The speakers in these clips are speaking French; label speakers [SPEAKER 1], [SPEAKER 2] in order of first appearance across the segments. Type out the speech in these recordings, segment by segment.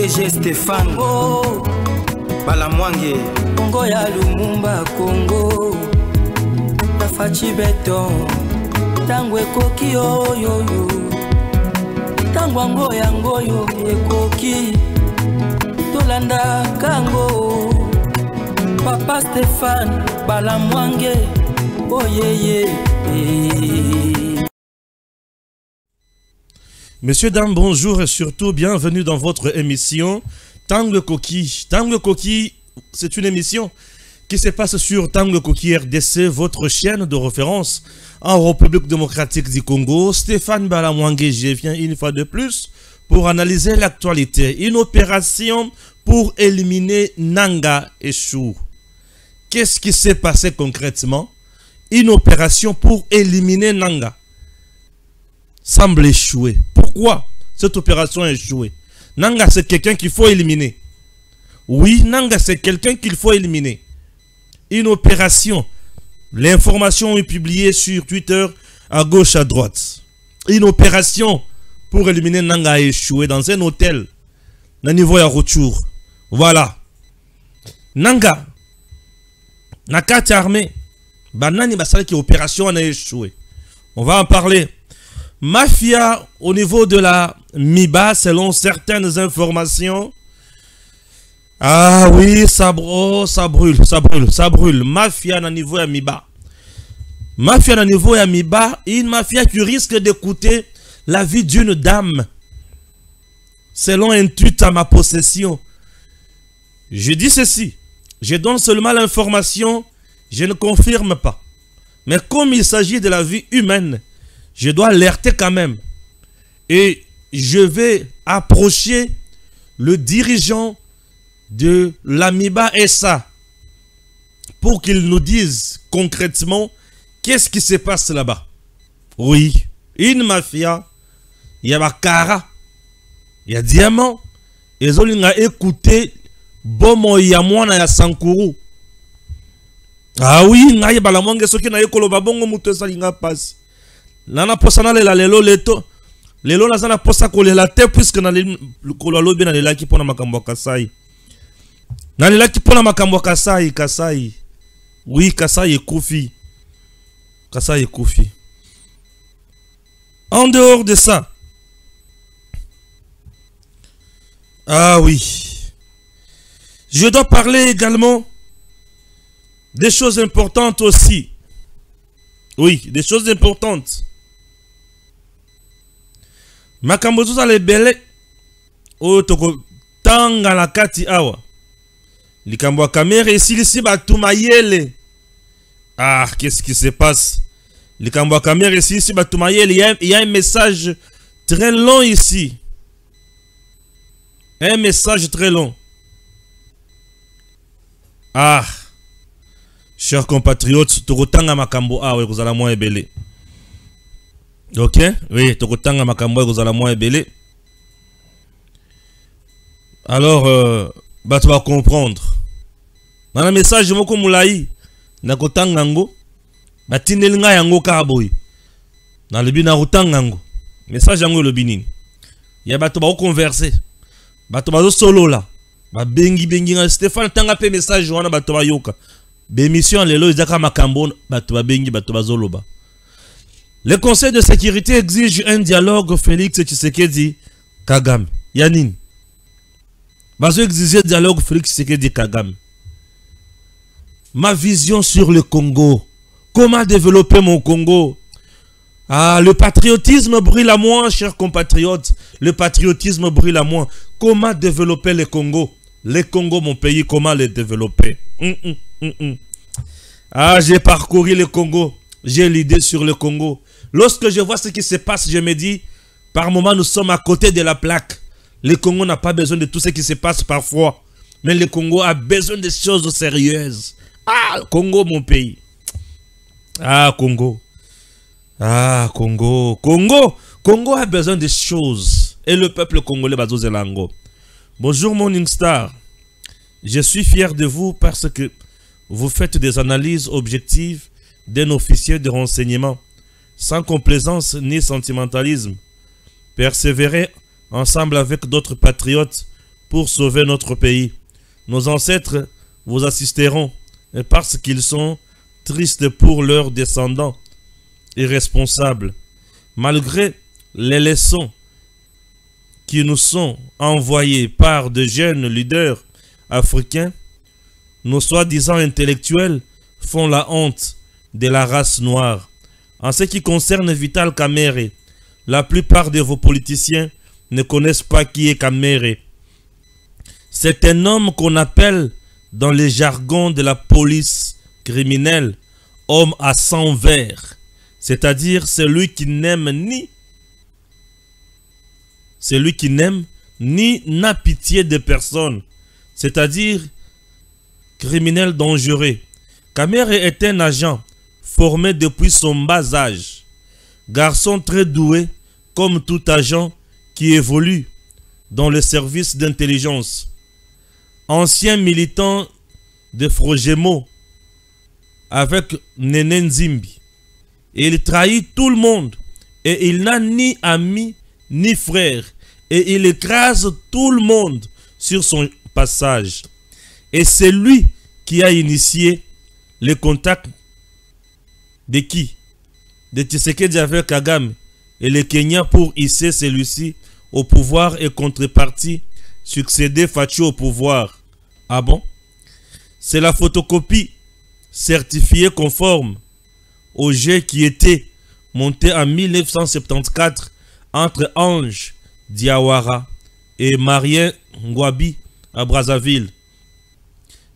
[SPEAKER 1] DG Stéphane Balamwange
[SPEAKER 2] Congo ya Lumumba Congo Tafachi beton Tango ekoki oyo Tango ango yango yo ekoki Tolanda kango Papa Stéphane Balamwange Oh yeah.
[SPEAKER 3] Messieurs, dames, bonjour et surtout bienvenue dans votre émission Tango Koki. Tango Koki, c'est une émission qui se passe sur Tango Koki RDC, votre chaîne de référence en République démocratique du Congo. Stéphane Balamwange, je viens une fois de plus pour analyser l'actualité. Une opération pour éliminer Nanga échoue. Qu'est-ce qui s'est passé concrètement? Une opération pour éliminer Nanga semble échouer. Pourquoi cette opération a échoué? Nanga, c'est quelqu'un qu'il faut éliminer. Oui, Nanga, c'est quelqu'un qu'il faut éliminer. Une opération. L'information est publiée sur Twitter à gauche, à droite. Une opération pour éliminer Nanga a échoué dans un hôtel. Au niveau de retour. Voilà. Nanga. Nakati armée. Banani basale qui opération a échoué. On va en parler. Mafia au niveau de la MIBA, selon certaines informations. Ah oui, ça brûle. Mafia au niveau de MIBA. Mafia au niveau de MIBA, une mafia qui risque de coûter la vie d'une dame. Selon un tweet à ma possession. Je dis ceci. Je donne seulement l'information. Je ne confirme pas. Mais comme il s'agit de la vie humaine, je dois alerter quand même. Et je vais approcher le dirigeant de l'AMIBA SA pour qu'il nous dise concrètement qu'est-ce qui se passe là-bas. Oui, une mafia, il y a Bakara, il y a Diamant, et ils ont écouté Bomo Yamwana ya Sankuru. Ah oui, ngaye Balamwange soki na yekolo babongo muto salinga passe. Nana posa na lela lelo leto. Lelo na sana posa kolela te puisque na lelo lobi na lela ki pona makambo Kasai. Na lela ki pona makambo Kasai. Oui, Kasai ekufi. Kasai ekufi. En dehors de ça. Ah oui. Je dois parler également des choses importantes aussi. Oui, des choses importantes. Makambo tuza lebele o toko tanga la kati awa. Likambo kamera ici batumayele. Ah, qu'est-ce qui se passe? Likambo kamera ici batumayele, il y a un message très long ici. Un message très long. Ah. Chers compatriotes, tokotanga makambo awe kozala mwa ebele. Ok? Oui, tokotanga makambo awe kozala mwa ebele. Alors, tu vas comprendre. Dans le message moko mulai, nakotanga ngo, batindeli nga yango kaboy. Na lebi na kotanga ngo. Message yango lobi nini? Ya bato ba converser. Bato ba solo la. Ba bengi nga Stéphane tanga pe message wana bato ba yoka. Bémission lelo izaka makambo bato bengi bato bazoloba. Le Conseil de sécurité exige un dialogue Félix Tshisekedi Kagame. Yanine. Bazo exiger dialogue Félix Tshisekedi Kagame. Ma vision sur le Congo. Comment développer mon Congo? Ah, le patriotisme brûle à moi, chers compatriotes. Le patriotisme brûle à moi. Comment développer le Congo? Le Congo, mon pays, comment le développer? Ah, j'ai parcouru le Congo. J'ai l'idée sur le Congo. Lorsque je vois ce qui se passe, je me dis, par moment, nous sommes à côté de la plaque. Le Congo n'a pas besoin de tout ce qui se passe parfois. Mais le Congo a besoin de choses sérieuses. Ah, Congo, mon pays. Ah, Congo. Ah, Congo. Congo a besoin de choses. Et le peuple congolais, Bazo Zelango. Bonjour, Morning Star. Je suis fier de vous parce que vous faites des analyses objectives d'un officier de renseignement, sans complaisance ni sentimentalisme. Persévérez ensemble avec d'autres patriotes pour sauver notre pays. Nos ancêtres vous assisteront parce qu'ils sont tristes pour leurs descendants irresponsables. Malgré les leçons qui nous sont envoyées par de jeunes leaders africains, nos soi-disant intellectuels font la honte de la race noire. En ce qui concerne Vital Kamerhe, la plupart de vos politiciens ne connaissent pas qui est Kamerhe. C'est un homme qu'on appelle dans les jargons de la police criminelle homme à sang vert, c'est-à-dire celui qui n'aime ni n'a pitié de personne, c'est-à-dire criminel dangereux. Kamerhe est un agent formé depuis son bas âge, garçon très doué comme tout agent qui évolue dans le service d'intelligence. Ancien militant de Frojimo avec Nene Nzimbi. Il trahit tout le monde et il n'a ni amis ni frères et il écrase tout le monde sur son passage. Et c'est lui qui a initié le contact de qui? De Tshisekedi avec Kagame et le Kenya pour hisser celui-ci au pouvoir et contrepartie succéder Faci au pouvoir. Ah bon? C'est la photocopie certifiée conforme au jet qui était monté en 1974 entre Ange Diawara et Marien Ngouabi à Brazzaville.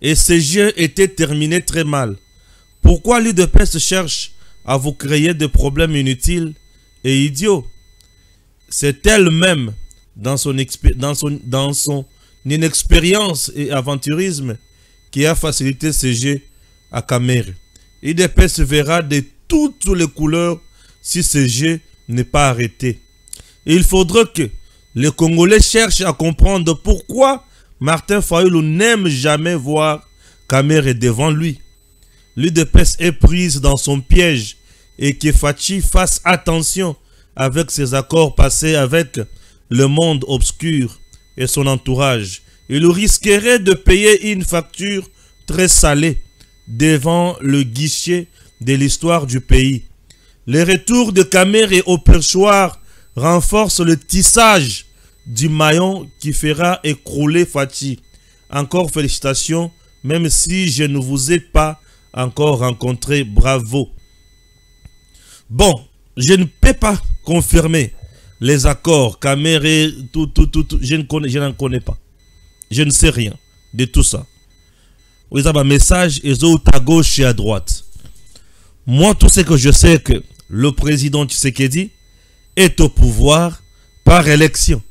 [SPEAKER 3] Et ce jet était terminé très mal. Pourquoi l'UDPS cherche à vous créer des problèmes inutiles et idiots? C'est elle-même, dans son inexpérience et aventurisme, qui a facilité ce jet à Kamerhe. l'UDPS verra de toutes les couleurs si ce jet n'est pas arrêté. Et il faudra que les Congolais cherchent à comprendre pourquoi Martin Fayulu n'aime jamais voir Kamerhe devant lui. L'UDPS est prise dans son piège et que Faci fasse attention avec ses accords passés avec le monde obscur et son entourage. Il risquerait de payer une facture très salée devant le guichet de l'histoire du pays. Le retour de Kamerhe au perchoir renforce le tissage du maillon qui fera écrouler Faci. Encore félicitations, même si je ne vous ai pas encore rencontré. Bravo. Bon, je ne peux pas confirmer les accords Kamerhe, je n'en connais pas. Je ne sais rien de tout ça. Vous avez un message et à gauche et à droite. Moi, tout ce que je sais que le président Tshisekedi est au pouvoir par élection.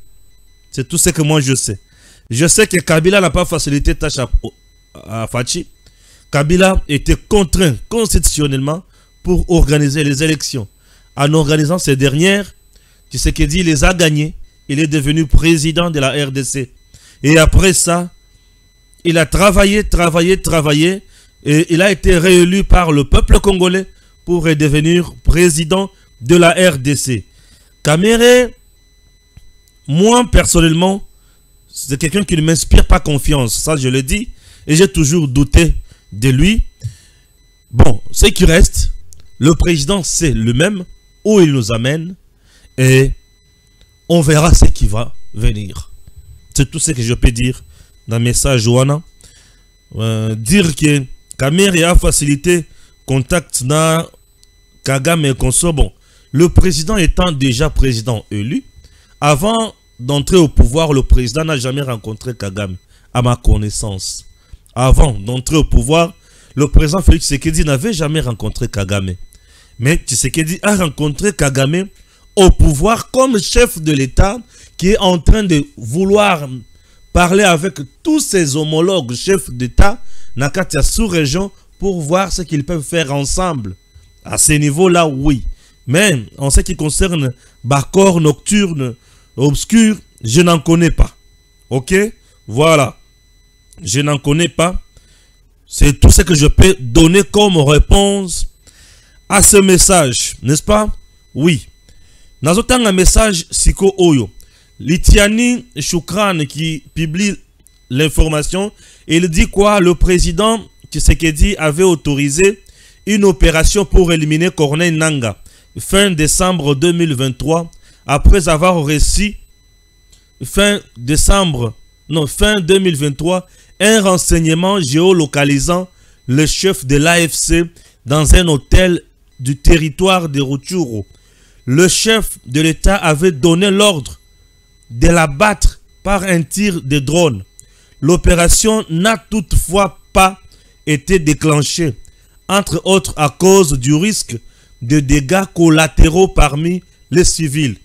[SPEAKER 3] C'est tout ce que moi je sais. Je sais que Kabila n'a pas facilité tâche à Faci. Kabila était contraint constitutionnellement pour organiser les élections. En organisant ces dernières, Tshisekedi les a gagnées. Il est devenu président de la RDC. Et après ça, il a travaillé, et il a été réélu par le peuple congolais pour devenir président de la RDC. Kamerhe, moi personnellement, c'est quelqu'un qui ne m'inspire pas confiance, ça je le dis, et j'ai toujours douté de lui. Bon, ce qui reste, le président c'est le même, où il nous amène, et on verra ce qui va venir. C'est tout ce que je peux dire dans le message Joana. Dire que Kamerhe a facilité contact dans Kagame et consort. Bon, le président étant déjà président élu, avant d'entrer au pouvoir, le président n'a jamais rencontré Kagame, à ma connaissance. Avant d'entrer au pouvoir, le président Félix Tshisekedi n'avait jamais rencontré Kagame. Mais Tshisekedi a rencontré Kagame au pouvoir comme chef de l'État qui est en train de vouloir parler avec tous ses homologues chefs d'État dans la sous-région pour voir ce qu'ils peuvent faire ensemble. À ce niveau-là, oui. Mais en ce qui concerne Bakor nocturne, obscur, je n'en connais pas. Ok? Voilà. Je n'en connais pas. C'est tout ce que je peux donner comme réponse à ce message. N'est-ce pas? Oui. Dans un message, Siko Oyo. Litiani Choukran qui publie l'information. Il dit quoi? Le président Tshisekedi avait autorisé une opération pour éliminer Corneille Nangaa fin décembre 2023 après avoir reçu fin 2023 un renseignement géolocalisant le chef de l'AFC dans un hôtel du territoire de Rutshuru. Le chef de l'État avait donné l'ordre de l'abattre par un tir de drone. L'opération n'a toutefois pas été déclenchée, entre autres à cause du risque de dégâts collatéraux parmi les civils.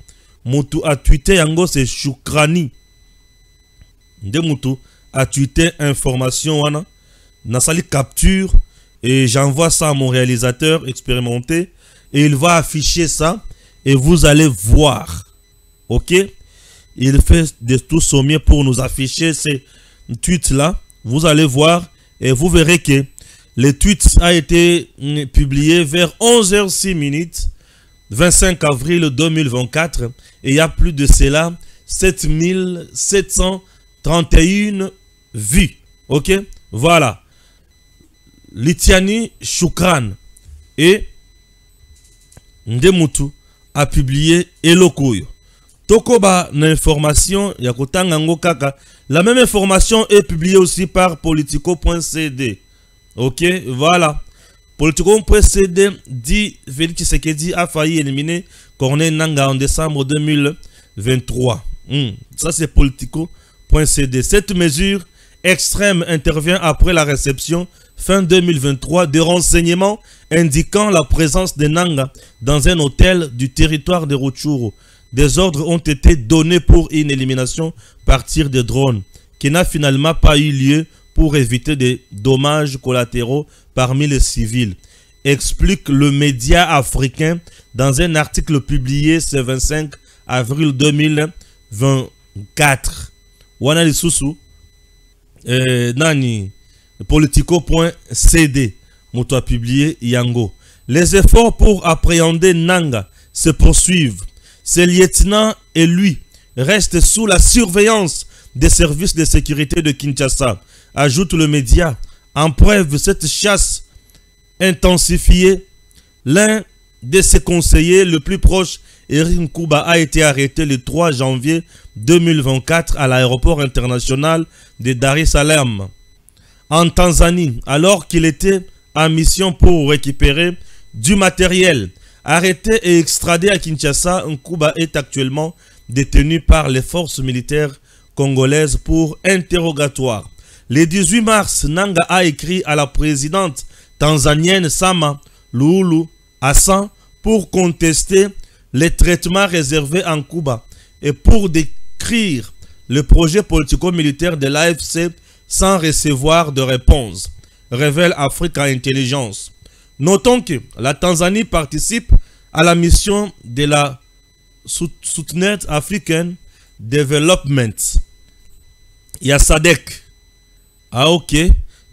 [SPEAKER 3] Mutu a tweeté yango c'est Choukrani. De Mutu a tweeté information wana. Nasali capture et j'envoie ça à mon réalisateur expérimenté et il va afficher ça et vous allez voir. Ok? Il fait de tout son mieux pour nous afficher ces tweets là. Vous allez voir et vous verrez que le tweet a été publié vers 11h06 25 avril 2024 et il y a plus de cela 7731 vues. Ok? Voilà. Litiani Choukran et Ndemutu a publié Elokoyo. Tokoba l'information Yakotangango Kaka. La même information est publiée aussi par Politico.cd. Ok, voilà. Politico.cd dit Félix Tshisekedi a failli éliminer Corneille Nangaa en décembre 2023. Ça c'est Politico.cd. Cette mesure extrême intervient après la réception fin 2023 de renseignements indiquant la présence de Nangaa dans un hôtel du territoire de Rutshuru. Des ordres ont été donnés pour une élimination par tir de drone qui n'a finalement pas eu lieu pour éviter des dommages collatéraux parmi les civils, explique le média africain dans un article publié ce 25 avril 2024. Wana lisusu nani Politico.cd Mutu a publié yango. Les efforts pour appréhender Nangaa se poursuivent. Ce lieutenant et lui restent sous la surveillance des services de sécurité de Kinshasa, ajoute le média. En preuve, cette chasse intensifiée, l'un de ses conseillers le plus proche, Eric Nkuba, a été arrêté le 3 janvier 2024 à l'aéroport international de Dar es Salaam, en Tanzanie, alors qu'il était en mission pour récupérer du matériel. Arrêté et extradé à Kinshasa, Nkuba est actuellement détenu par les forces militaires congolaises pour interrogatoire. Le 18 mars, Nangaa a écrit à la présidente tanzanienne Sama Suluhu Hassan pour contester les traitements réservés à Nkuba et pour décrire le projet politico-militaire de l'AFC sans recevoir de réponse, révèle Africa Intelligence. Notons que la Tanzanie participe à la mission de la Southern African Development. Il y a SADC,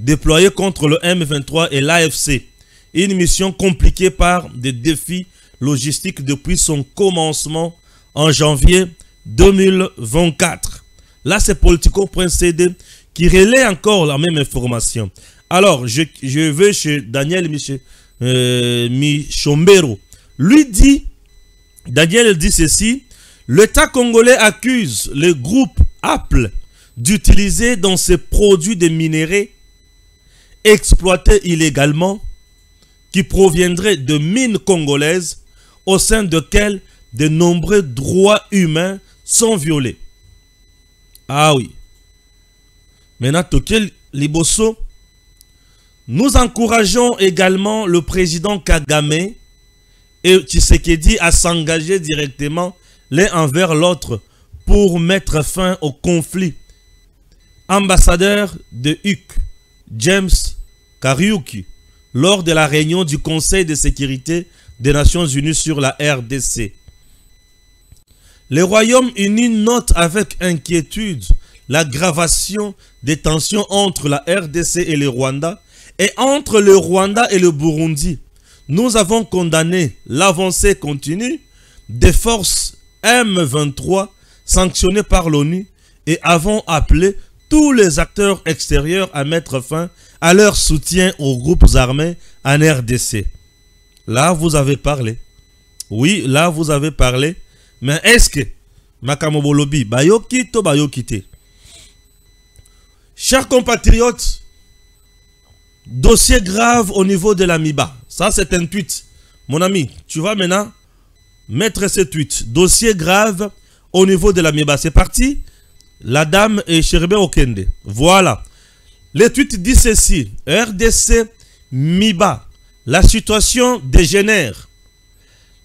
[SPEAKER 3] déployé contre le M23 et l'AFC. Une mission compliquée par des défis logistiques depuis son commencement en janvier 2024. Là, c'est Politico.cd qui relaie encore la même information. Alors, je vais chez Daniel Michombero. Daniel dit ceci: l'État congolais accuse le groupe Apple d'utiliser dans ses produits des minéraux exploités illégalement qui proviendraient de mines congolaises au sein desquelles de nombreux droits humains sont violés. Ah oui. Maintenant, Tokel Liboso, nous encourageons également le président Kagame et Tshisekedi à s'engager directement l'un envers l'autre pour mettre fin au conflit. Ambassadeur de HUC, James Kariuki, lors de la réunion du Conseil de sécurité des Nations Unies sur la RDC. Le Royaume-Uni note avec inquiétude l'aggravation des tensions entre la RDC et le Rwanda et entre le Rwanda et le Burundi. Nous avons condamné l'avancée continue des forces M23 sanctionnés par l'ONU et avons appelé tous les acteurs extérieurs à mettre fin à leur soutien aux groupes armés en RDC. Là, vous avez parlé. Oui, là, vous avez parlé. Mais est-ce que Makamobolobi, Bayoki to Bayokite? Chers compatriotes, dossier grave au niveau de la MIBA. Ça, c'est un tweet. Mon ami, tu vas maintenant mettre ce tweet. Dossier grave au niveau de la MIBA. C'est parti. La dame est Cherbe Okende. Voilà. Le tweet dit ceci. RDC MIBA. La situation dégénère.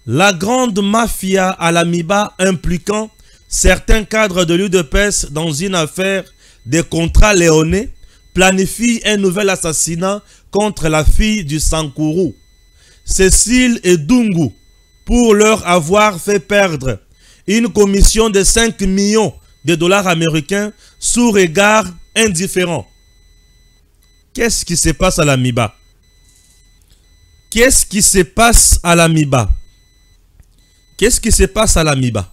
[SPEAKER 3] La grande mafia à la MIBA impliquant certains cadres de l'UDPS dans une affaire des contrats léonais planifie un nouvel assassinat contre la fille du Sankourou, Cécile et Dungu, pour leur avoir fait perdre une commission de 5 millions de dollars américains sous regard indifférent. Qu'est-ce qui se passe à la MIBA? Qu'est-ce qui se passe à la MIBA? Qu'est-ce qui se passe à la MIBA?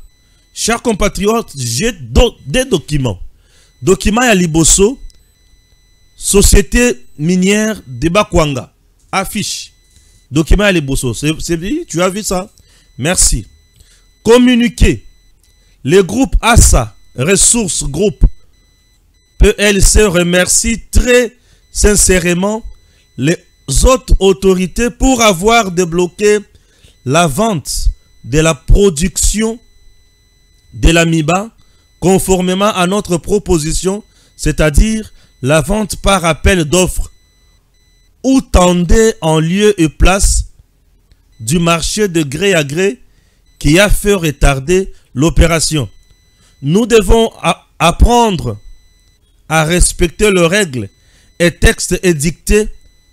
[SPEAKER 3] Chers compatriotes, j'ai des documents. Documents à Liboso, Société minière de Bakwanga. Affiche. Document à Liboso. C'est bien, tu as vu ça? Merci. Communiqué. Le groupe ASA, Ressources Group, PLC, remercie très sincèrement les autres autorités pour avoir débloqué la vente de la production de la MIBA conformément à notre proposition, c'est-à-dire la vente par appel d'offres ou tendait en lieu et place du marché de gré à gré qui a fait retarder l'opération. Nous devons apprendre à respecter les règles et textes édictés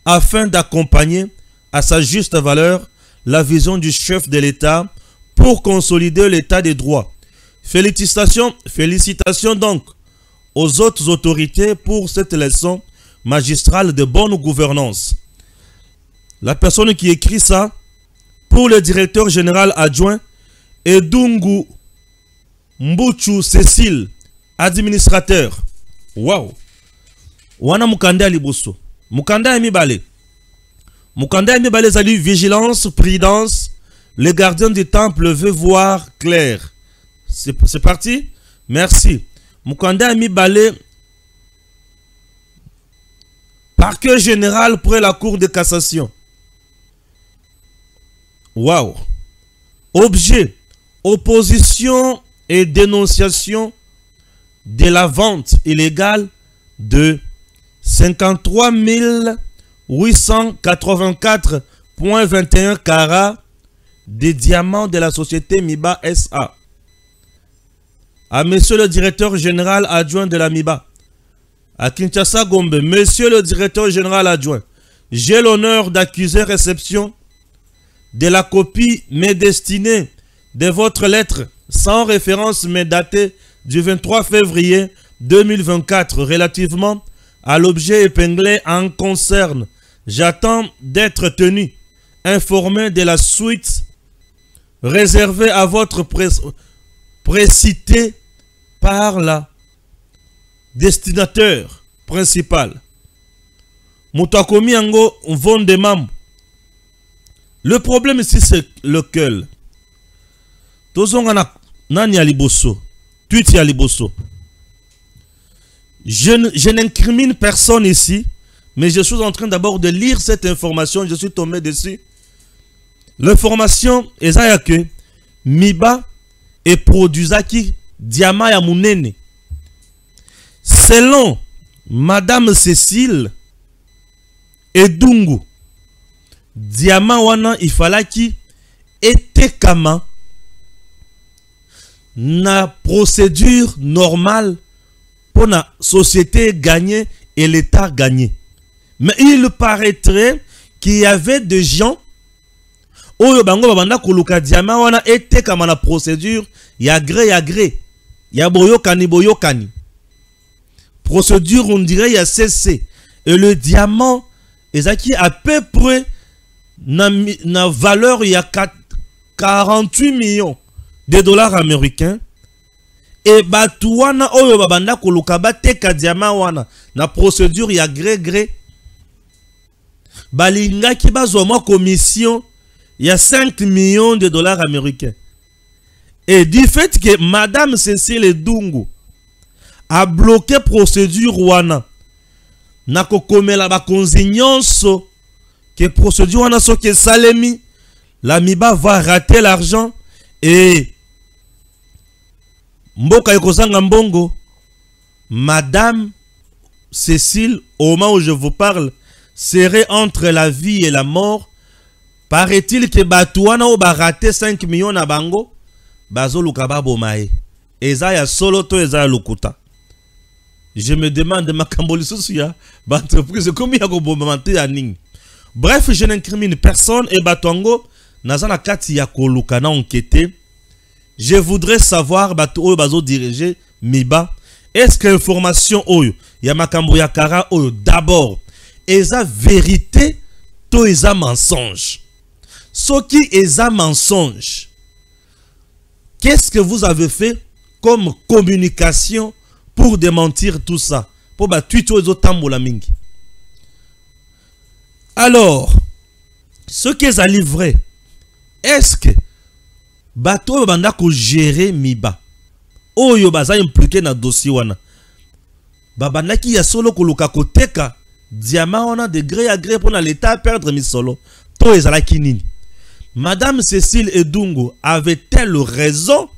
[SPEAKER 3] afin d'accompagner à sa juste valeur la vision du chef de l'État pour consolider l'état des droits. Félicitations donc aux autres autorités pour cette leçon magistrale de bonne gouvernance. La personne qui écrit ça, pour le directeur général adjoint, Edungu Mbuchu Cécile, administrateur. Waouh! Wana Mukanda Liboso. Mukanda Emibale. Mukanda Emibale salut vigilance, prudence. Le gardien du temple veut voir clair. C'est parti? Merci. Mukanda Emibale, parquet général pour la cour de cassation. Waouh! Objet, opposition et dénonciation de la vente illégale de 53 884,21 carats de diamants de la société MIBA SA. À monsieur le directeur général adjoint de la MIBA, à Kinshasa Gombe, monsieur le directeur général adjoint, j'ai l'honneur d'accuser réception de la copie mais destinée de votre lettre sans référence mais datée du 23 février 2024 relativement à l'objet épinglé en concerne. J'attends d'être tenu informé de la suite réservée à votre précité par la destinataire principal. Mutakomi Ango Vondemam. Le problème ici c'est lequel? Tozongana nani aliboso. Tuiti aliboso. Je n'incrimine personne ici, mais je suis en train d'abord de lire cette information, je suis tombé dessus. L'information est que MIBA est produisaki diamant ya munene. Selon Madame Cécile Edungu, diamant wana ifalaki etekama na procédure normale pour la société gagnée et l'État gagné. Mais il paraîtrait qu'il y avait des gens oyo bango babanda koluka diamant wana etekama na procédure ya gré ya boyokani. Procédure on dirait ya cessé et le diamant ezaki à peu près na valeur il y a 48 millions de dollars américains et batuana oyo babanda koluka bateka diamant wana na procédure ya gré balingaki bazwa mwa commission il y a 5 millions de dollars américains. Et du fait que Madame Cécile Dungu a bloqué procédure wana, na kokomela ba konzignonso que procédure wana so ke salemi, la miba va rater l'argent et mboka ekozanga mbongo. Madame Cécile, au moment où je vous parle, serait entre la vie et la mort. Paraît-il que Batouana ou raté 5 millions na bango, bazo lukaba bomae. Eza ya solo to eza ya lukuta. Je me demande ma kamboliso ya ba entreprise combien ya ko bomamante ya ning. Bref, je n'incrimine personne et Batouango nazana kati ya koluka na enquêter. Je voudrais savoir bato oyo bazo diriger miba. Est-ce que information oyo ya makambo ya kara oyo d'abord eza vérité to eza mensonge? Ce qui est un mensonge, qu'est-ce que vous avez fait comme communication pour démentir tout ça? Pour mingi. Alors, ce qui est vrai, est-ce que bato banda ko gérer miba oyo baza impliqué na dossier wana babanda ki ya solo koluka koteka diamant wana de gré à gré pour na l'état perdre mi solo to ezala kinini? Madame Cécile Edungu avait-elle raison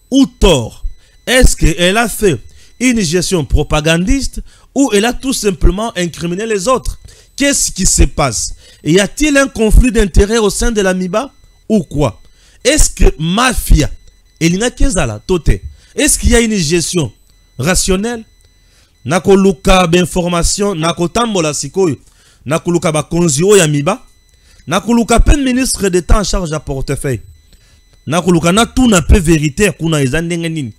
[SPEAKER 3] ou tort? Est-ce qu'elle a fait une gestion propagandiste ou elle a tout simplement incriminé les autres? Qu'est-ce qui se passe? Y a-t-il un conflit d'intérêt au sein de la MIBA ou quoi? Est-ce que mafia, est-ce qu'il y a une gestion rationnelle? Nako luka d'information, nako tambola sikoyo, nako luka ba konzio ya MIBA. Nakuluka pen ministre d'État en charge à portefeuille. Nakuluka na tout na peu vérité kuna ezandengenini.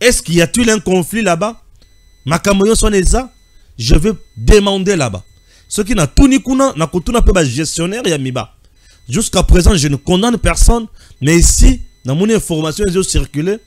[SPEAKER 3] Est-ce qu'il y a-t-il un conflit là-bas? Makamoyo soneza, je vais demander là-bas. Ce qui n'a tout ni kuna na kutuna peu ba gestionnaire ya miba. Jusqu'à présent, je ne condamne personne, mais ici, dans mon information qui circulé,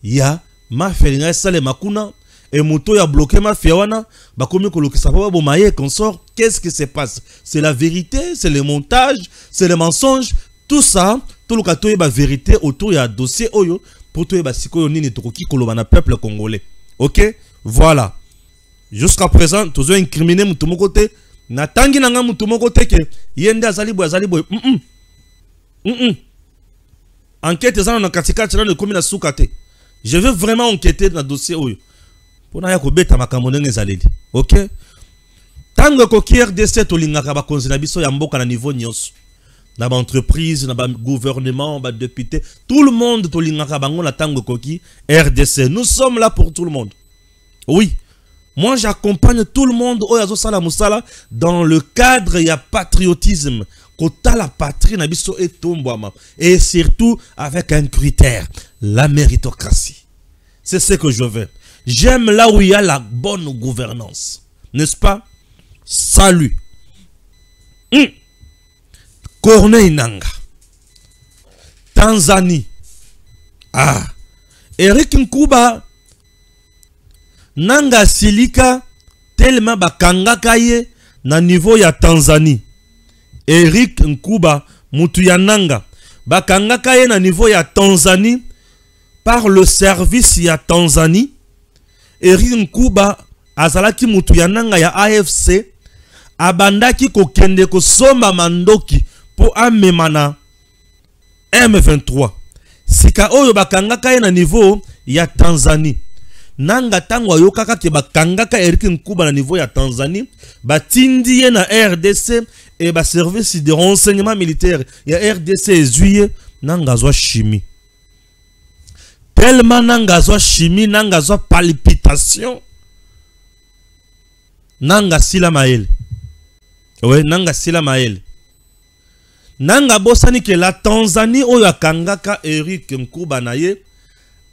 [SPEAKER 3] il y a ma felinga sale makuna et moto ya bloqué ma fiawana, ba komi koloki sababa bo maye consort. Qu'est-ce qui se passe? C'est la vérité, c'est le montage, c'est le mensonge, tout ça, tout le kato est la vérité autour ya dossier oyo pour tout ba sikoyo nini tokoki koloba na peuple congolais. OK? Voilà. Jusqu'à présent, tous ont incriminé mutu moko te, na tangi nanga mutu moko te ke yende azali boy. Enquête ezana na katika tshana de commune soukate. Je veux vraiment enquêter dans le dossier oyo. Pona ya ko beta makambo ndenge ezaleli. OK? Tango koki RDC tolingaka ba konzi na biso ya mboka na niveau nyonso. Na ba entreprise, na ba gouvernement, ba député, tout le monde tolingaka bango na tango koki RDC. Nous sommes là pour tout le monde. Oui. Moi j'accompagne tout le monde oyazo sala musala dans le cadre ya patriotisme. Kota la patrie na biso etombwama et surtout avec un critère, la méritocratie. C'est ce que je veux. J'aime là où il y a la bonne gouvernance. N'est-ce pas? Salut. Corneille Nanga. Tanzanie. Ah. Eric Nkuba. Nanga Silika. Tellement bakanga kaye na niveau ya Tanzanie. Eric Nkuba. Mutuya Nanga. Bakanga kaye na niveau ya Tanzanie. Par le service ya Tanzanie. Eric Nkuba. Azalaki mutuya nanga ya AFC. Abandaki kokende ko somba mandoki po amemana M23. Sika oyo bakanga kaye na niveau ya Tanzanie. Nanga tango yokaka ke bakanga ka Eric Nkuba na niveau ya Tanzanie. Batindi ye na RDC et ba service de renseignement militaire ya RDC ezuye nanga zwa chimie. Tellement nanga zwa chimie, nanga zwa palpitation. Nanga sila maele. Oui, nanga sila maele. Nanga bosani ke la Tanzanie oyo akangaka Eric Nkuba na ye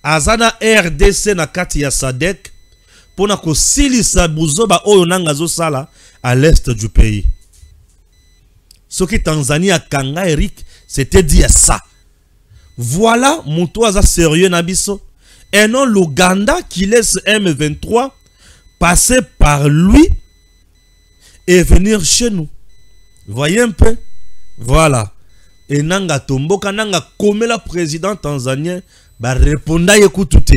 [SPEAKER 3] azana RDC na kati ya SADC pona ko silisa buzoba oyo nanga zo sala à l'est du pays. Ce qui Tanzanie akanga Eric, c'était dit ça. Voilà muto aza sérieux na biso et non l'Ouganda qui laisse M23 passer par lui et venir chez nous. Voyez un peu? Voilà. Et nanga tomboka nanga comme la président tanzanien ba répondra écoute.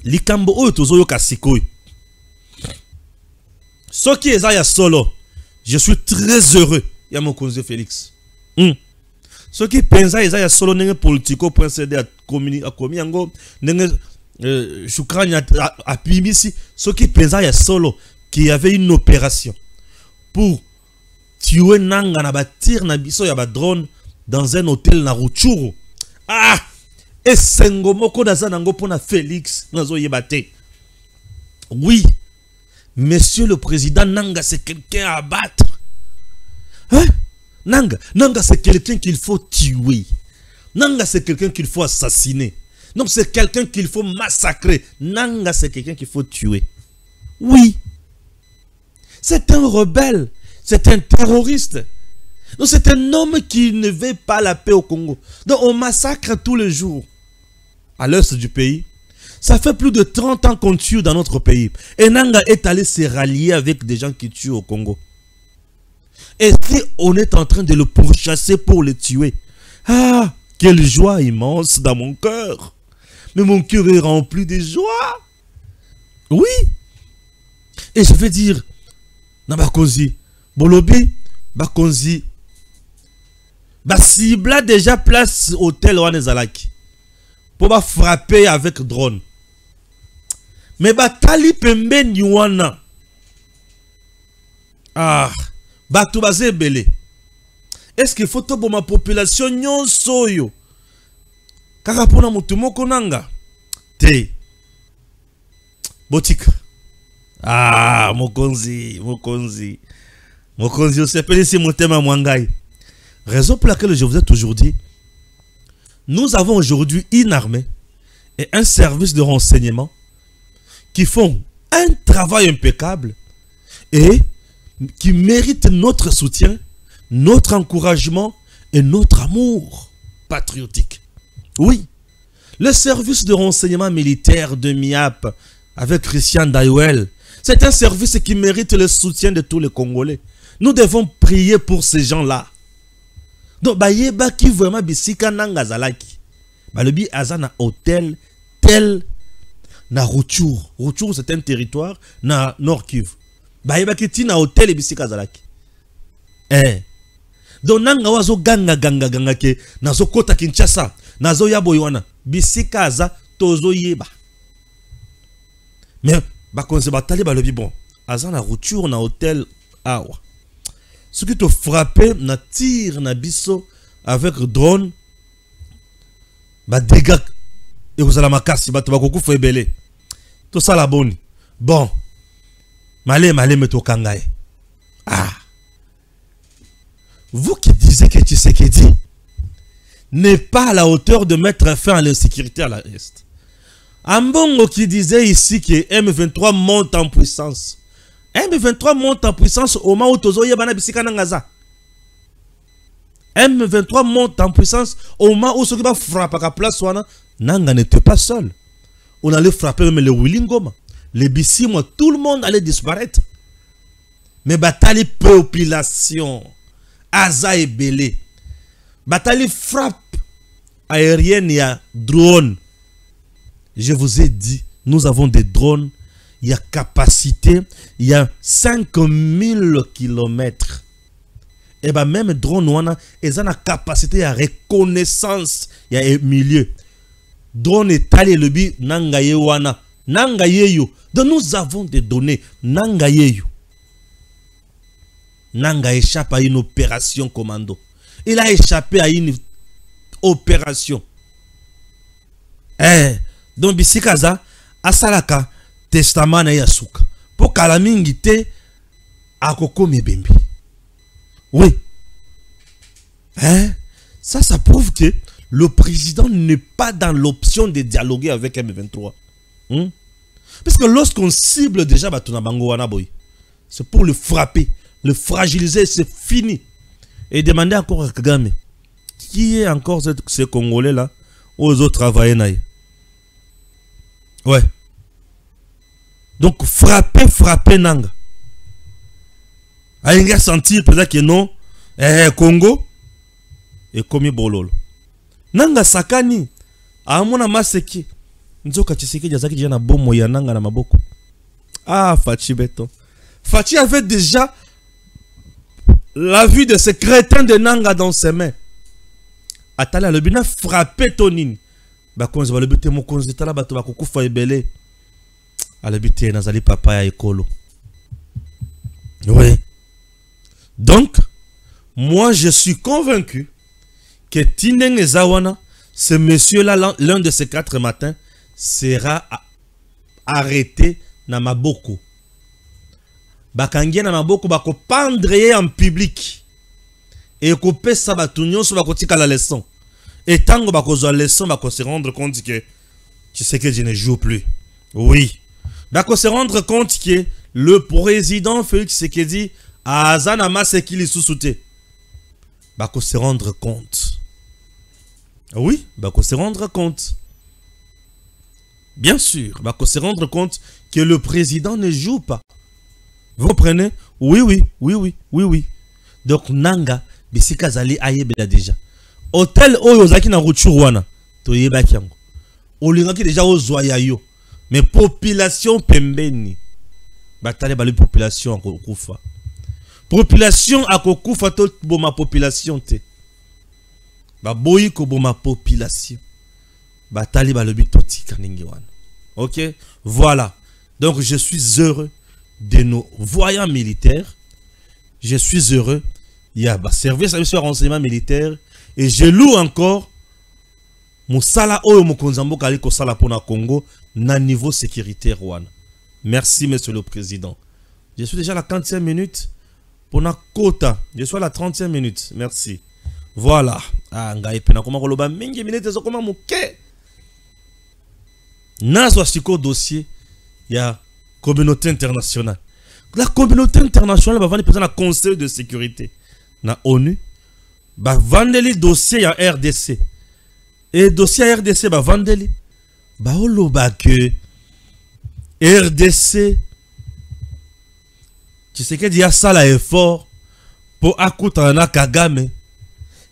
[SPEAKER 3] Likambo oyo tozoyo kasikoy. Ce qui est ya solo, je suis très heureux. Ya mon conseiller Félix. Ce qui pensa ya solo nenge politico procéder à commis yango nenge Choukran a pimisi. Ce qui pensa ya solo qu'il y avait une opération pour tuer nanga na batir na biso ya ba drone dans un hôtel na Rutshuru. Ah! Et sengomoko daza nango pona Félix nazo yebate. Oui, monsieur le président, nanga c'est quelqu'un à abattre. Hein? Nanga c'est quelqu'un qu'il faut tuer. Nanga c'est quelqu'un qu'il faut assassiner. Donc c'est quelqu'un qu'il faut massacrer. Nanga c'est quelqu'un qu'il faut tuer. Oui. C'est un rebelle. C'est un terroriste. Donc c'est un homme qui ne veut pas la paix au Congo. Donc on massacre tous les jours. À l'est du pays. Ça fait plus de 30 ans qu'on tue dans notre pays. Et Nanga est allé se rallier avec des gens qui tuent au Congo. Et si on est en train de le pourchasser pour le tuer. Ah, quelle joie immense dans mon cœur. Mais mon cœur est rempli de joie. Oui. Et je vais dire, Nabakonzi, Bolobi, Bakonzi, Basibla déjà place hôtel Wanezalaki pour frapper avec drone. Mais Batali Pembe Niwana. Ah, Batoubaze Belé. Est-ce qu'il faut pour ma population nyon soyo? Kakapona mutumoko nanga. Te. Botika. Ah, Mokonzi, Mokonzi. Mokonzi, on s'appelle ici Motema Mwangai. Raison pour laquelle je vous ai toujours dit, nous avons aujourd'hui une armée et un service de renseignement qui font un travail impeccable et qui méritent notre soutien, notre encouragement et notre amour patriotique. Oui, le service de renseignement militaire de MIAP avec Christian Dayouel, c'est un service qui mérite le soutien de tous les Congolais. Nous devons prier pour ces gens-là. Donc, bayeba qui vraiment bisika nangazalaki. Balobi azana hôtel tel na Rutshuru. Rutshuru c'est un territoire na Nord Kivu. Bayeba ki tina hôtel et bisika zalaki. Donc nanga wazo ganga ke nazo kota Kinshasa, nazo yaboywana bisika za tozo yeba. Mais bakonze batali balobi bon, azana Rutshuru na hôtel awa. Ce qui te frappe, na tir na biso avec drone, ba dégâts et vous allez makasi, ba tobakoku febele. Tout ça la bonne. Bon, malé me tokangaye. Ah, vous qui disiez que Tshisekedi n'est pas à la hauteur de mettre fin à l'insécurité à l'Est. Ambongo qui disait ici que M23 monte en puissance. M23 monte en puissance au moment où Tozo Yebana Bisika Nangaza. M23 monte en puissance au moment où Sokiba frappe à la place Wana. Nanga n'était pas seul. On allait frapper même les Willingoma, les Bissimo, tout le monde allait disparaître. Mais bataille population, Aza et Belé. Bataille frappe aérienne et à drone. Je vous ai dit, nous avons des drones. Il y a capacité, il y a 5000 km. Et bien même drone, ils ont la capacité à reconnaissance. Il y a un milieu. Drone est allé le bi nangaye wana. Nangaye yo. Donc nous avons des données. Nangaye yo. Nanga échappe à une opération commando. Il a échappé à une opération. Donc bisikaza asalaka testament na yasuka pour kalamingi te akoko mebembi. Oui. Ça prouve que le président n'est pas dans l'option de dialoguer avec M23. Parce que lorsqu'on cible déjà Batuna Bango Wanaboy, c'est pour le frapper, le fragiliser, c'est fini. Et demander encore à Kagame, qui est encore ce Congolais là, aux autres travailler. Ouais. Donc frapper nanga. Aïnga sentir peut-être que non. Congo. Et comme bololo. Nanga sakani. Amona maseki. Nzoka Tshisekedi jazaki déjà na bomo ya nanga na maboko. Ah, Fachi Beton. Fachi avait déjà la vue de ce crétin de nanga dans ses mains. Atala le bina frappé tonine. Bakonzi ba le bité mokonzi tala bato bakokufa ebele. Ale bité nazali papa ya ekolo. Oui. Donc, moi je suis convaincu que Tindeng Ezawana, ce monsieur-là, l'un de ces 4 matins, sera arrêté na maboko. Bakangie na maboko bako pendre en public. Et couper sa batunyon sur bakotika la leçon. Et tant que bako zo leçon bako se rendre compte que tu sais que je ne joue plus. Oui. Bako se rendre compte que le président Félix Tshisekedi a azana masse qui sous-souté. Bako se rendre compte. Oui, bako se rendre compte. Bien sûr, bako se rendre compte que le président ne joue pas. Vous comprenez? Oui. Donc nanga bisika zali ayebela déjà. Hôtel oyo zaki na Rutshurwana to yebaki yango. Olingaki déjà ozwaya yo. Mais population pembeni. Batale bali population akokufa. Population akokufa to boma population te. Ba boyi ko boma population. Batali balobi totika ningi wana. OK? Voilà. Donc je suis heureux de nos voyants militaires. Je suis heureux. Il y a un service de renseignement militaire. Et je loue encore Moussala Oyo Mokonzambo Kaliko Sala Pona Congo na niveau sécuritaire wana. Merci, monsieur le président. Je suis déjà à la 40e minute. Pona Kota. Je suis à la 30e minute. Merci. Voilà. Ah, ngai pena koma koloba mingi minute zo koma muke. Nazo siko dossier. Il y a communauté internationale. La communauté internationale va vendre le conseil de sécurité. Na ONU. Va vendre les dossiers à RDC. Et dossier à RDC va vendre les. Ba oloba que RDC. Tu sais que dit a ça la effort pour akutana Kagame.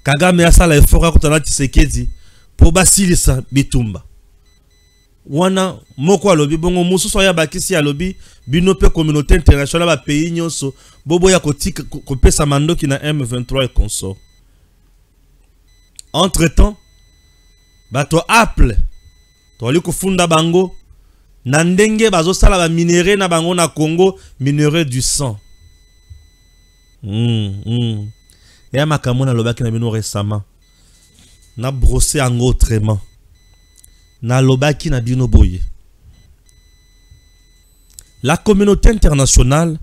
[SPEAKER 3] Kagame a ça la effort akutana Tshisekedi pour basilisa bitumba. Wana moko alobi bongo mususu ya bakisi alobi binope communauté internationale ba pays nyonso bobo ya kotika kopesa mandoki na M23 et consort. Entre-temps bato Apple to li kufunda bango na ndenge bazo sala ba minerai na bango na Congo, minerai du sang. Ya makamona lobaki na bino récemment na brossé ango autrement. Na lobaki na bino boye. La communauté internationale,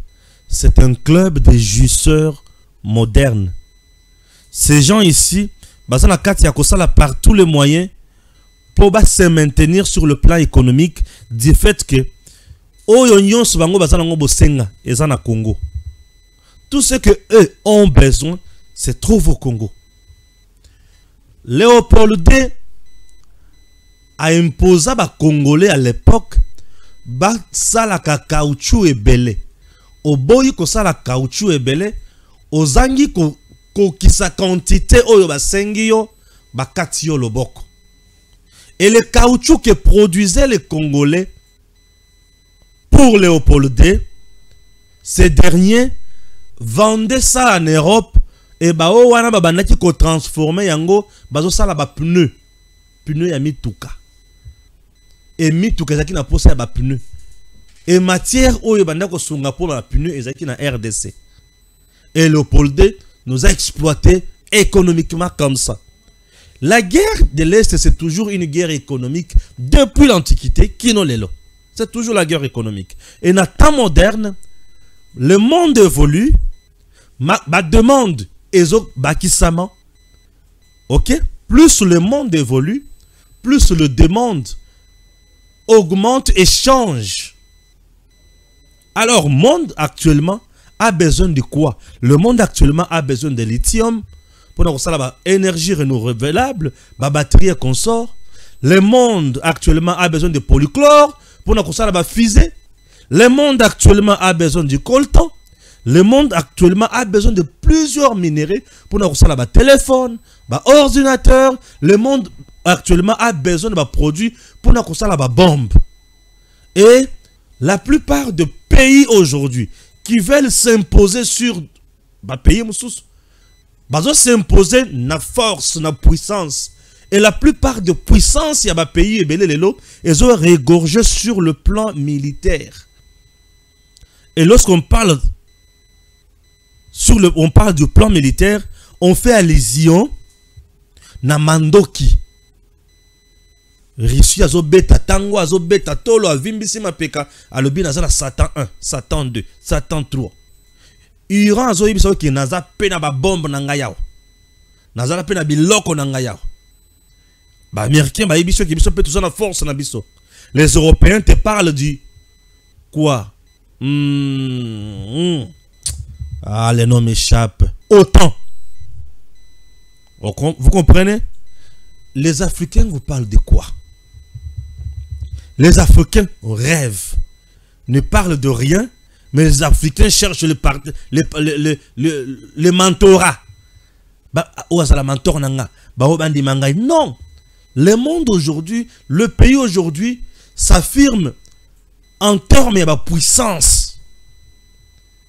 [SPEAKER 3] c'est un club de jouisseurs modernes. Ces gens ici, bazana kati ya kosala par tous les moyens pour se maintenir sur le plan économique du fait que oyo nyonso bango bazana ngo bosenga ezana Congo. Tout ce que eux ont besoin se trouve au Congo. Léopold II a imposé aux Congolais à l'époque ba salaka caoutchouc et belé. Au boyi ko sala caoutchouc et belé, ozangi ko kisa quantité oyo ba sengi yo ba kati yo loboko. Et le caoutchouc que produisaient les Congolais pour Léopold II, ces derniers vendaient ça en Europe et ba o wana ba bandaki ko transformer yango bazo sala ba pneu ya mituka. Et mituka ezaki na posa ya ba pneu. Et matière oyo bandako sunga pour ba pneu ezaki na RDC. Et Léopold II nous a exploité économiquement comme ça. La guerre de l'Est, c'est toujours une guerre économique depuis l'Antiquité, Kino Lelo. C'est toujours la guerre économique. Et dans le temps moderne, le monde évolue, ma demande est bakisama. Ok? Plus le monde évolue, plus le demande augmente et change. Alors, le monde actuellement a besoin de quoi? Le monde actuellement a besoin de lithium pour avoir l'énergie renouvelable, la batterie et consort. Le monde actuellement a besoin de polychlore pour nous construire la fusée. Le monde actuellement a besoin du coltan. Le monde actuellement a besoin de plusieurs minéraux pour nous construire la téléphone, ordinateur. Le monde actuellement a besoin de produits pour nous construire la bombe. Et la plupart des pays aujourd'hui qui veulent s'imposer sur pays s'imposer na force, na puissance. Et la plupart des puissances, il y a des pays, ils ont régorgé sur le plan militaire. Et lorsqu'on parle on parle du plan militaire, on fait allusion na Mandoki. Russie azobeta tango azobeta tolo avimbisi mapeka alobi nazala Satan 1, Satan 2, Satan 3. Iran azoyibisa ki naza pe na ba bombe na ngayawa. Nazala pe na biloko na ngayawa. Ba américain ba yibisa ki biso pe tout ça na force na biso. Les Européens te parlent du quoi? Ah, les noms m'échappent. Autant. Vous comprenez? Les Africains vous parlent de quoi? Les Africains rêvent, ne parlent de rien, mais les Africains cherchent le mentorat. Non. Le monde aujourd'hui, le pays aujourd'hui s'affirme en termes de puissance.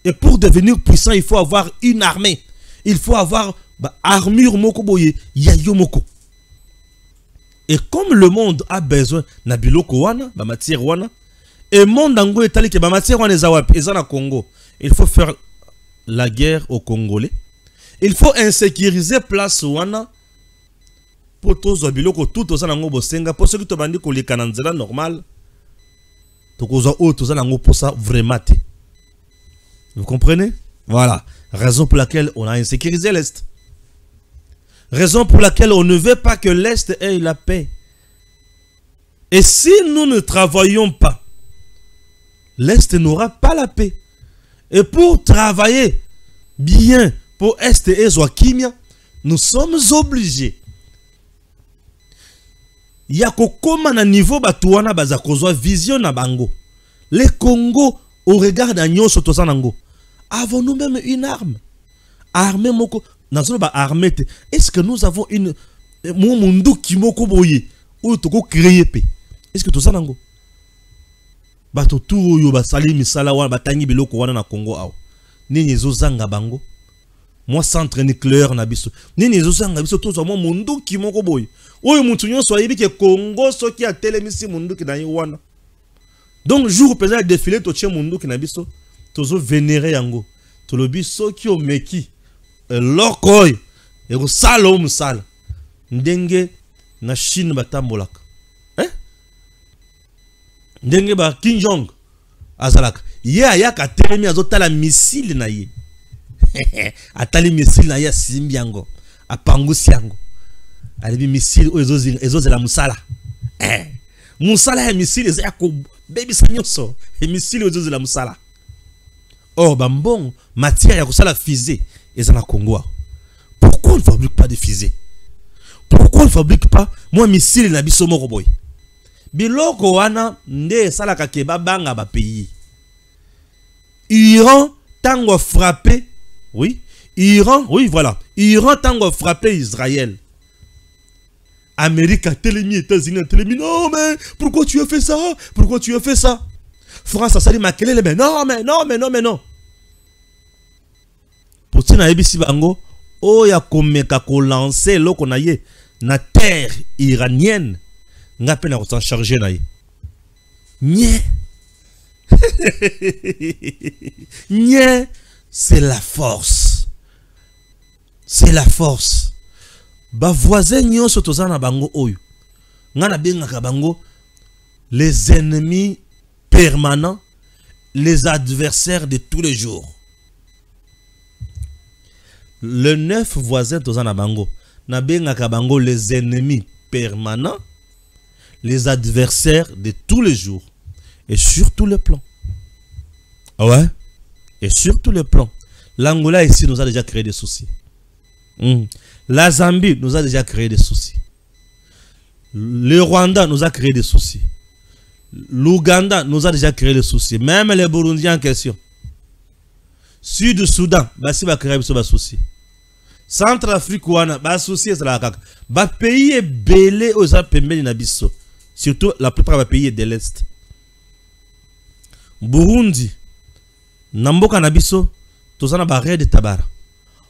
[SPEAKER 3] Et pour devenir puissant, il faut avoir une armée. Il faut avoir armure moko boye, yayo moko. Et comme le monde a besoin na biloko wana, ba matière wana, et monde ango etali ke ba matière wana ezawap, ezana Congo, il faut faire la guerre aux Congolais. Il faut insécuriser place wana pour tous les biloko tout aux anango bosenga pour ceux qui te bandi ko leka na nzela normal. To koza o to zanango pour ça vraiment. Vous comprenez? Voilà, raison pour laquelle on a insécurisé l'Est. Raison pour laquelle on ne veut pas que l'Est ait la paix. Et si nous ne travaillons pas, l'Est n'aura pas la paix. Et pour travailler bien pour Est et Zoakimia, nous sommes obligés. Il y a comment à niveau batuana bazakozwa vision na bango. Les Congo au regard d'agnon sotosanango. Avons-nous même une arme? Armée moko. Est-ce que nous avons une mundu kimoko boye ou toko créer pe? Est-ce que tout ça nango? Bato tout yo basali misala wana batangi biloko wana na Congo awo. Nini zozanga bango? Moi centre nucléaire na biso. Nini zozanga biso tout ça moi mundu kimoko boye. Oyo mutu nyonso ayebi ke Congo soki a telemisi mundu ki na wana. Donc jour pesant défilé to tche mundu ki na biso tozo vénérer yango. To lobi soki o meki lokoy et au salon musala ndenge na Chine batambolaka ndenge ba Kim Jong azalaka ye ayaka telemi azotala missile na ye atali missile na ye simbi yango apangusi yango alibi missile ezozela musala musala ya missile za ko baby sanyoso e missile ezozela musala or bambon matière ya kosala fusée et ça na Congo. Pourquoi on ne fabrique pas de fusées? Pourquoi on ne fabrique pas moi missile na biso moko boy? Biloko wana nde salaka ke babanga ba pays. Iran tango frappé, oui, Iran, oui voilà, Iran tango frappé Israël. Amérique a télémi, États-Unis a télémi. Non mais pourquoi tu as fait ça? Pourquoi tu as fait ça? France a sali makelele mais non mais non mais non mais non. Potina ebisi bango oya komeka ko lancer loko na ye na terre iranienne nga pe na ko s'en charger na ye. Nye. Nye, c'est la force. C'est la force. Ba voisin nyonso tozana bango oyo. Nga na bengaka bango les ennemis permanents, les adversaires de tous les jours. Le 9 voisin tozana bango na bengaka bango les ennemis permanents, les adversaires de tous les jours et sur tous les plans. Ah ouais? Et sur tous les plans. L'Angola ici nous a déjà créé des soucis. La Zambie nous a déjà créé des soucis. Le Rwanda nous a créé des soucis. L'Ouganda nous a déjà créé des soucis. Même les Burundiens en question. Sud-Soudan, si va créer des soucis. Centrafrique, bah souci c'est la caca. Bah pays est belé aux apemeli nabiso. Surtout la plupart des pays de l'Est. Burundi, Namboka nabiso, tous en a barré de Tabara.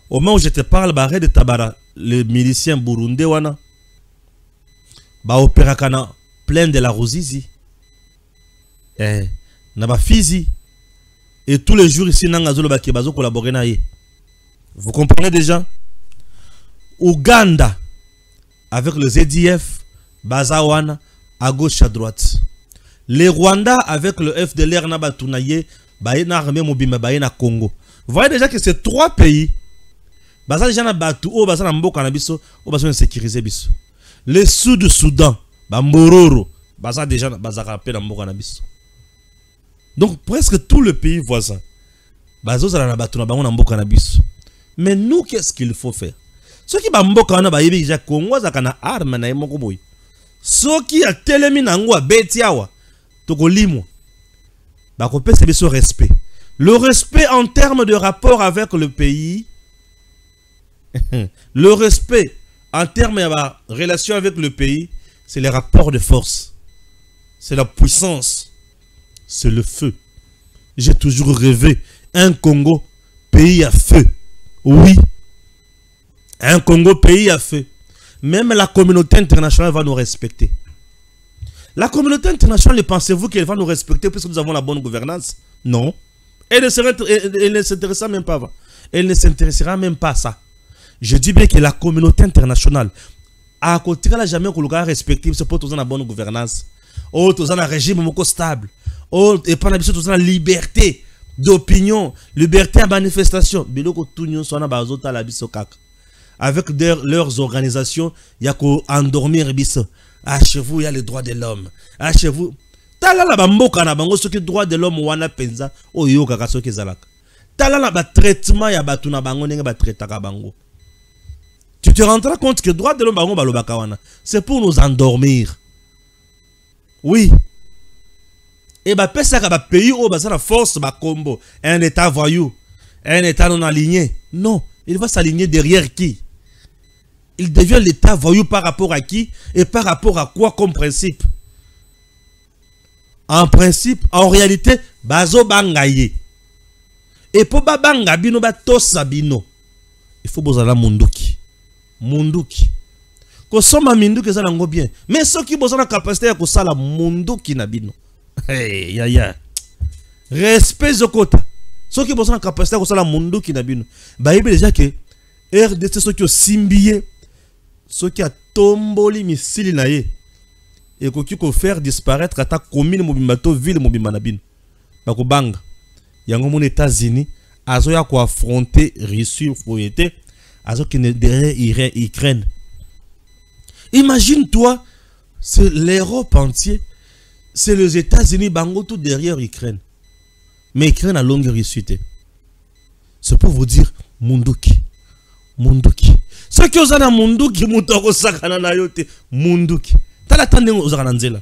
[SPEAKER 3] Au moment où je te parle, barré de Tabara, les miliciens burundais wana, bah opéra kana plein de la Rosizi. Naba Fizi. Et tous les jours ici, Nangazolo Bakebazo collaborer na ye. Vous comprenez déjà? Ouganda, avec le ZDF, Bazawana, à gauche, à droite. Les Rwanda, avec le FDLR, Nabatounaye, Bayena Armée Mobima, Bayena Congo. Vous voyez déjà que ces trois pays, Baza déjà na Batou, oh Baza Nambo Kanabiso, oh Baza sécuriser Biso. Le Sud-Soudan, Bambororo, Baza déjà Baza Rapé Nambo Kanabiso. Donc presque tout le pays voisin, Bazo Zala Batou Nambo Nambo Kanabiso. Mais nous, qu'est-ce qu'il faut faire? Ceux qui bamboka na bayebi ja Congo za kana arme na yemoko boy. Ceux qui a telemi na ngwa betiawa tokolimo. Ba ko pese biso respect. Le respect en termes de rapport avec le pays. Le respect en termes de relation avec le pays, c'est les rapports de force. C'est la puissance. C'est le feu. J'ai toujours rêvé un Congo pays à feu. Oui. Un Congo pays à feu. Même la communauté internationale va nous respecter. La communauté internationale, pensez-vous qu'elle va nous respecter puisque nous avons la bonne gouvernance? Non. Elle ne s'intéressera même pas. Elle ne s'intéressera même pas à ça. Je dis bien que la communauté internationale, à côté de la jamais qu'on le respecter, c'est pour tous la bonne gouvernance. Oh, tous un régime stable. Oh, et pas l'habitude, tous la liberté d'opinion, liberté à manifestation. Biloko tout nous soit na bazota la bisokak. Avec leurs organisations, il y a qu'à endormir biso. Ah, chez vous, il y a les droits de l'homme. Ah, chez vous. Tala la bamboka na bango soki droits de l'homme wana penza o yo kaka soki zalaka. Tala la ba traitement ya batu na bango ndenge ba traitaka bango. Tu te rendras compte que droits de l'homme bango balobaka wana, c'est pour nous endormir. Oui. Et bah pesa ka ba pays o ba la force ba combo, un état voyou, un état non aligné. Non, il va s'aligner derrière qui? Il devient l'état voyou par rapport à qui et par rapport à quoi comme principe? En principe, en réalité, bazo bangaye. Et pour babanga bino ba tosa bino, il faut bozala munduki. Munduki. Ko soma minduki za nango bien. Mais ceux qui bozala capacité ya ko sala munduki na bino. Hey, ya. Respect zokota. Ceux qui bozala capacité ya ko sala munduki na bino. Ba yebe déjà que RDC ceux qui ont simbié, ceux qui a tomboli misili na ye. Et qui peut faire disparaître ta commune mobimbato ville mobimbanabine. Bako banga. Yango mon États-Unis, azo ya ko affronter Russie foyete, azo qui ne derrière Ukraine. Imagine-toi, c'est l'Europe entière, c'est les États-Unis bango tout derrière Ukraine. Mais Ukraine a longue réussite. C'est pour vous dire munduki. Munduki. Ce qui osana munduki mutoko sakana na yote munduki. Tala tande ozakana nzela.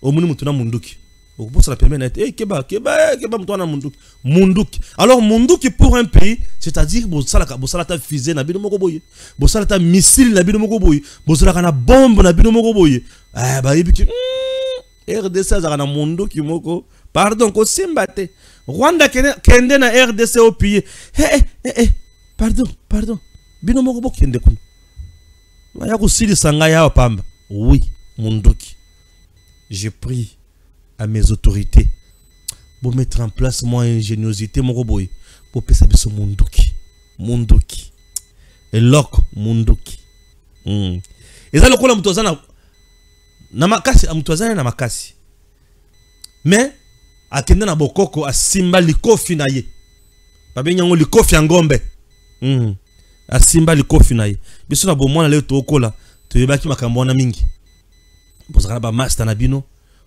[SPEAKER 3] Omuni mutuna munduki. Pour ça permet d'être keba mutuna munduki. Munduki. Alors munduki pour un pays, c'est-à-dire bosala ta fusée na bino moko boye. Bosala ta missile na bino moko boye. Bosala kana bombe na bino moko boye. Ah ba yebiki RDC zakana munduki moko. Pardon ko simbate. Rwanda kende na RDC au pays. Pardon. Bino moko bo kende kun. Maya ko sili sanga ya pamba. Oui. Munduki, j'ai pris à mes autorités pour mettre en place mon ingéniosité, mon robot, pour passer sur Munduki. Et l'ok Munduki. Et ça, le coup, la mutozana, namakasi, amutozana namakasi. Mais, à kende na bokoko, à simba likofi na ye. Babi nyango likofi angombe. À simba likofi na ye. Biso na bomona le tokola, to yebaki makambo na mingi. Bozala ba master na bino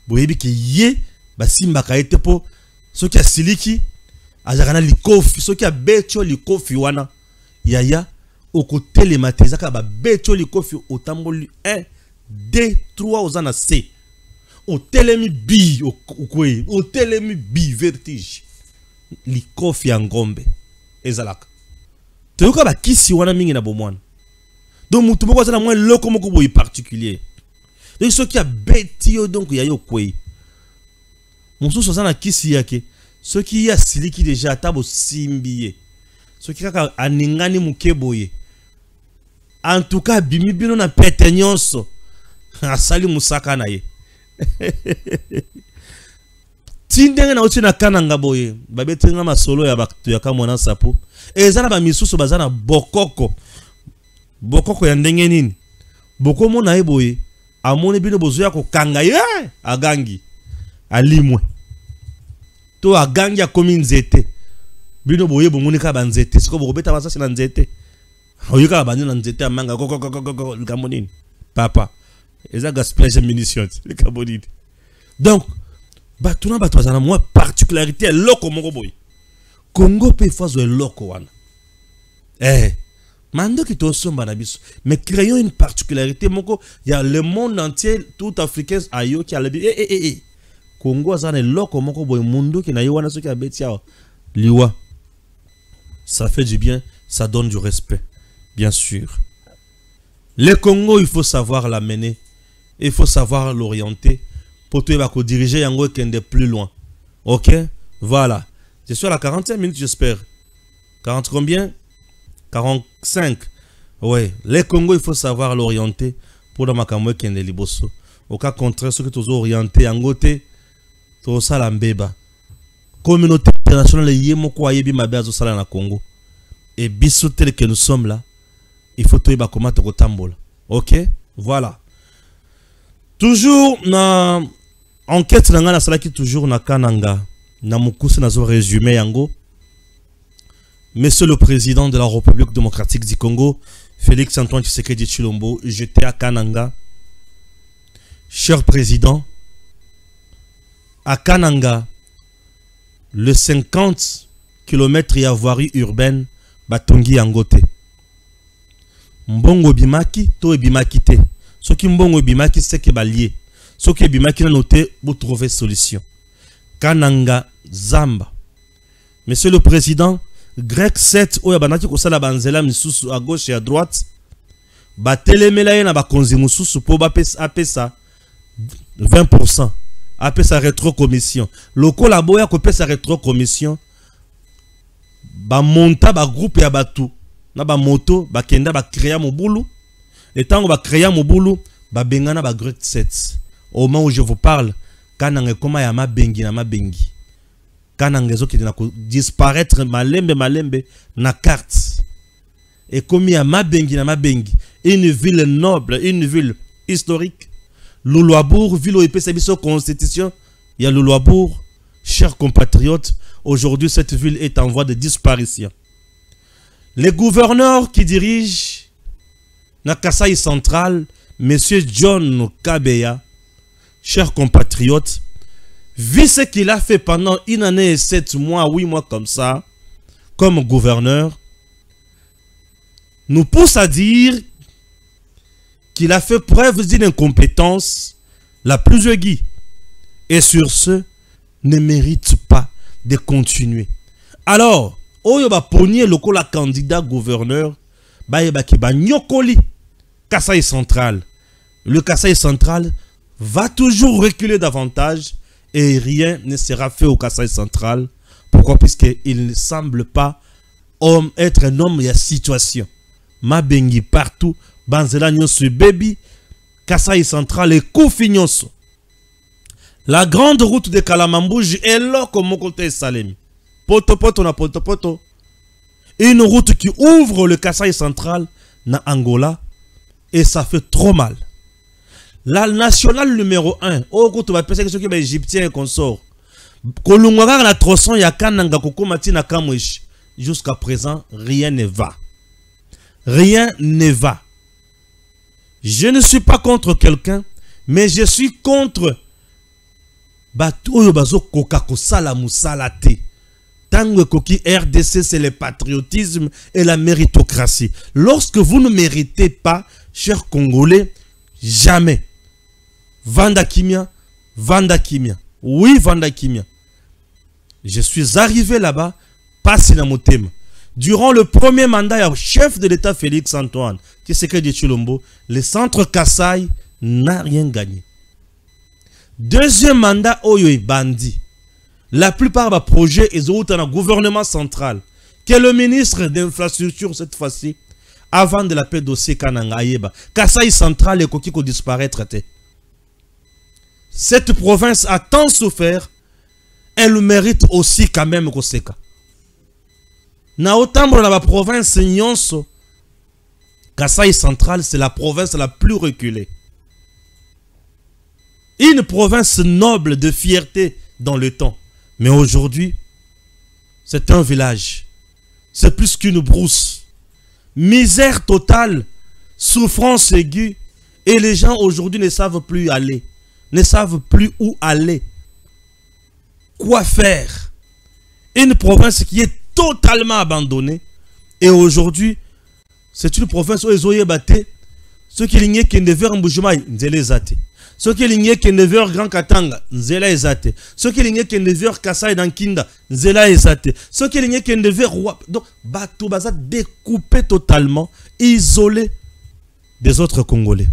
[SPEAKER 3] boyebi ke ye ba simba ka ete po soki asiliki azakana likofi soki a becho likofi wana yaya oko telematizaka ba becho likofi otamboli 1 D3 aux ana C. Au telemi bi au telemi bi vertige. Li kofi ngombe ezalaka. Toyoka ba kisi wana mingi na bomwana. Donc mutu moko azana moins loko moko boyi particulier. Donc ce qui a bêti donc ya yo kwei. Mosusu azana kisi yake. Ce qui y a siliki déjà tabo simbiye. Ce qui kaka aningani mukeboye. En tout cas bimi bino na pete nyonso. Asali musaka na ye. Tindenge na uti na kananga boye. Babetenga masolo ya bakto ya kamona sapo. Ezana ba misusu bazana bokoko. Bokoko ya ndenge nini? Bokomo na eboye. Amone bino bozoya ko kanga ye agangi. Alimwe. To agangi akomi nzete. Bino boye bomoni ka banzete. Siko bokobeta basasi na nzete. Oyuka bandi na nzete amanga koko likamoni. Papa. Eza gaspillage munitions likamoni. Donc batuna batwazana moi particularité loko moko boye. Congo pe fazo loko wana. Mando ki to somba na biso. Mais créons une particularité moko, il y a le monde entier tout africain ayo qui a le Congo azana loko moko boye mundo ki na yo wana so ki abetia liwa. Ça fait du bien, ça donne du respect. Bien sûr. Le Congo, il faut savoir l'amener. Il faut savoir l'orienter pour te diriger yango kende plus loin. OK? Voilà. Je suis à la 45 minutes, j'espère. 40 combien? 45. Ouais. Le Congo, il faut savoir l'orienter pour dans makamwe kende liboso. Au cas contraire, ce que tu as orienté yango te to sala mbeba. Communauté internationale yemoko ayebi mabe azo sala na Congo. Et biso tel que nous sommes là, il faut toyeba comment te kotambola. OK? Voilà. Toujours na enquête nanga na sala ki toujours na kananga na mukuse nazo résumé yango. Monsieur le président de la République démocratique du Congo, Félix Antoine Tshisekedi Tshilombo, j'étais à Kananga. Cher président, à Kananga, le 50 km ya voirie urbaine batongi yangote. Mbongo bimaki to bimaki te. Soki mbongo bimaki c'est que balié. Soki bimaki na noté pour trouver solution. Kananga Zamba. Monsieur le président, Grec 7 oya banaki ko sala banzela misusu à gauche et à droite. Batelemela na bakonzi mususu po apesa 20%. Apesa rétrocommission. Loko la boya ko pesa rétrocommission. Ba monta ba groupe ya batu. Na ba moto ba kenda ba créer mobulu. Et tant que ba créer mobulu, ba bengana ba Grec 7. Au moment où je vous parle, kananga koma ya mabengi na mabengi. Kananga zo ki na disparaître malembe na carte. Et comme ya mabengi na mabengi, une ville noble, une ville historique. Luluabour, ville où il peut s'habiller constitution, il y a Luluabour, chers compatriotes, aujourd'hui cette ville est en voie de disparition. Les gouverneurs qui dirigent la Kasai centrale, monsieur John Kabeya, chers compatriotes, vu ce qu'il a fait pendant 1 année et 7 mois, 8 mois comme ça, comme gouverneur, nous pousse à dire qu'il a fait preuve d'une incompétence la plus aiguë. Et sur ce, ne mérite pas de continuer. Alors, oyo ba ponier loko la candidat gouverneur, ba yeba ki ba nyokoli Kasai central. Le Kasai central va toujours reculer davantage et rien ne sera fait au Kasai central. Pourquoi? Puisqu'il ne semble pas être un homme de situation. Mabengi partout. Banzela nyonso baby, Kasai central et Koufi nyonso. La grande route de Kalamambouji est là comme mon côté Salemi. Poto poto na poto poto. Une route qui ouvre le Kasai central na Angola et ça fait trop mal. La nationale numéro 1, au route va penser que ce qui est égyptien et consort. Kolungwaka na troson ya kananga kokomati na kamwesh. Jusqu'à présent, rien ne va. Rien ne va. Je ne suis pas contre quelqu'un, mais je suis contre Batoyo Bazo Kokako Sala Moussalate. Tango Koki RDC, c'est le patriotisme et la méritocratie. Lorsque vous ne méritez pas, chers Congolais, Jamais. Vanda Kimia. Vanda Kimia. Oui, Vanda Kimia. Je suis arrivé là-bas, pas Sinamotema. Durant le premier mandat, chef de l'État Félix Antoine, qui est secrétaire de Chilombo, le centre Kassai n'a rien gagné. Deuxième mandat, Oyo Bandi. La plupart des projets sont dans le gouvernement central. Que le ministre d'infrastructure cette fois-ci, avant de l'appeler dossier Kanangayeba, Kassai central et Kokiko disparaître. Cette province a tant souffert, elle mérite aussi quand même Koseka. Na autant dans la province Nyonso, Kassai central, c'est la province la plus reculée. Une province noble de fierté dans le temps. Mais aujourd'hui, c'est un village. C'est plus qu'une brousse. Misère totale, souffrance aiguë. Et les gens aujourd'hui ne savent plus aller. Ne savent plus où aller. Quoi faire? Une province qui est totalement abandonnée. Et aujourd'hui, c'est une province où ils ont battu. Ceux qui lignaient qui ne devaient en bougement, ils les ont. Ceux qui lignaient qui ne devaient Grand Katanga, ils les ont. Ceux qui lignaient qui ne devaient Kassai dans Kinda, ils les ont. Ceux qui lignaient qui ne devaient Roi. Donc, Batou Baza découpé totalement, isolé des autres Congolais.